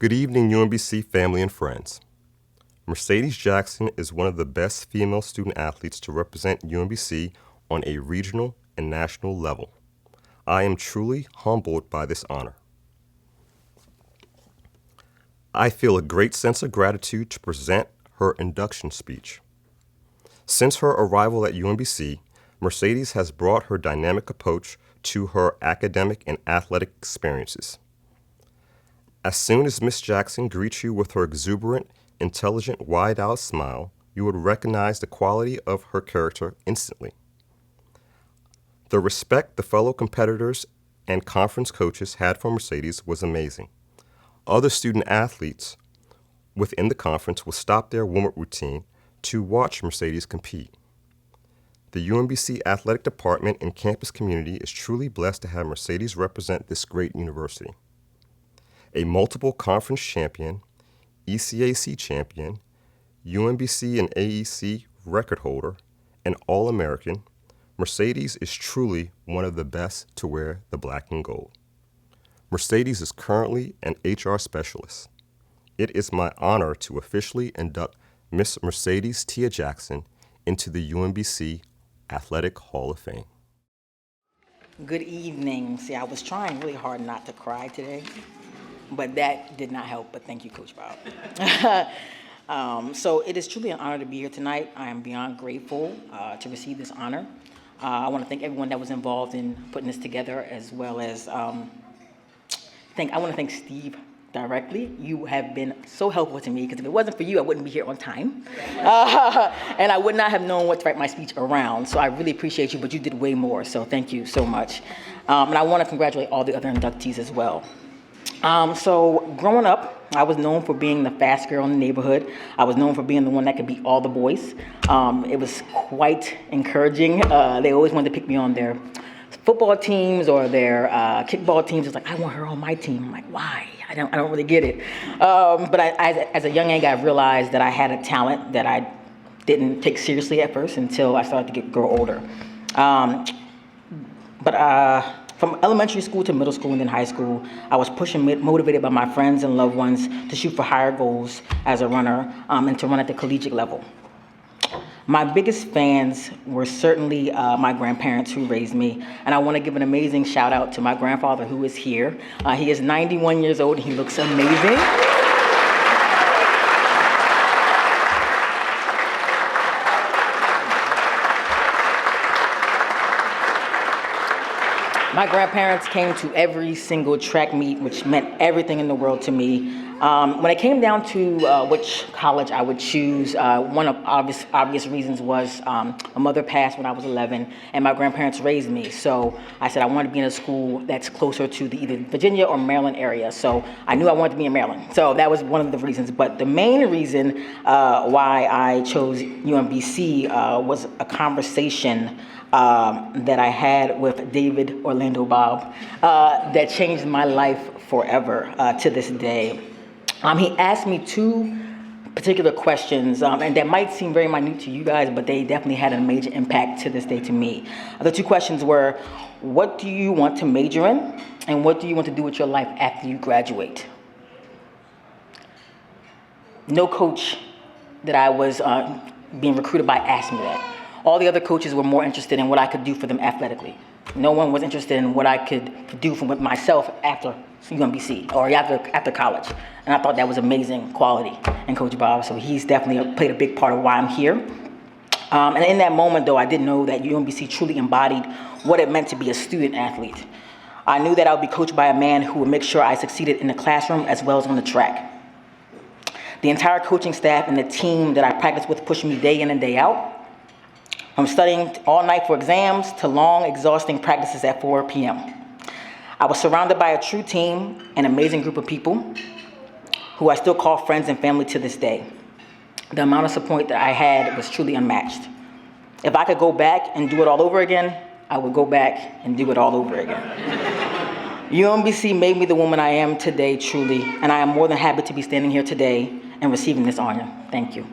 Good evening, UMBC family and friends. Mercedes Jackson is one of the best female student athletes to represent UMBC on a regional and national level. I am truly humbled by this honor. I feel a great sense of gratitude to present her induction speech. Since her arrival at UMBC, Mercedes has brought her dynamic approach to her academic and athletic experiences. As soon as Miss Jackson greets you with her exuberant, intelligent, wide-eyed smile, you would recognize the quality of her character instantly. The respect the fellow competitors and conference coaches had for Mercedes was amazing. Other student athletes within the conference would stop their warm-up routine to watch Mercedes compete. The UMBC athletic department and campus community is truly blessed to have Mercedes represent this great university. A multiple conference champion, ECAC champion, UMBC and AEC record holder, and All-American, Mercedes is truly one of the best to wear the black and gold. Mercedes is currently an HR specialist. It is my honor to officially induct Miss Mercedes Tia Jackson into the UMBC Athletic Hall of Fame. Good evening. See, I was trying really hard not to cry today, but that did not help, but thank you, Coach Bob. So it is truly an honor to be here tonight. I am beyond grateful to receive this honor. I want to thank everyone that was involved in putting this together, as well as I want to thank Steve directly. You have been so helpful to me, because if it wasn't for you, I wouldn't be here on time. And I would not have known what to write my speech around. So I really appreciate you, but you did way more, so thank you so much. And I want to congratulate all the other inductees as well. So growing up, I was known for being the fast girl in the neighborhood. I was known for being the one that could beat all the boys. It was quite encouraging. They always wanted to pick me on their football teams or their kickball teams. It's like, I want her on my team. I'm like, why? I don't really get it. But as a young age, I realized that I had a talent that I didn't take seriously at first until I started to grow older. From elementary school to middle school and then high school, I was pushed and motivated by my friends and loved ones to shoot for higher goals as a runner and to run at the collegiate level. My biggest fans were certainly my grandparents who raised me, and I want to give an amazing shout out to my grandfather who is here. He is 91 years old and he looks amazing. My grandparents came to every single track meet, which meant everything in the world to me. When it came down to which college I would choose, one of obvious reasons was my mother passed when I was 11, and my grandparents raised me. So I said I wanted to be in a school that's closer to the either Virginia or Maryland area. So I knew I wanted to be in Maryland. So that was one of the reasons. But the main reason why I chose UMBC was a conversation that I had with David Orlando Bob that changed my life forever to this day. He asked me two particular questions, and that might seem very minute to you guys, but they definitely had a major impact to this day to me. The two questions were, what do you want to major in, and what do you want to do with your life after you graduate? No coach that I was being recruited by asked me that. All the other coaches were more interested in what I could do for them athletically. No one was interested in what I could do for myself after UMBC or after college. And I thought that was amazing quality in Coach Bob, so he's definitely played a big part of why I'm here. And in that moment, though, I didn't know that UMBC truly embodied what it meant to be a student athlete. I knew that I would be coached by a man who would make sure I succeeded in the classroom as well as on the track. The entire coaching staff and the team that I practiced with pushed me day in and day out. From studying all night for exams to long, exhausting practices at 4 p.m. I was surrounded by a true team, an amazing group of people who I still call friends and family to this day. The amount of support that I had was truly unmatched. If I could go back and do it all over again, I would go back and do it all over again. UMBC made me the woman I am today, truly, and I am more than happy to be standing here today and receiving this honor. Thank you.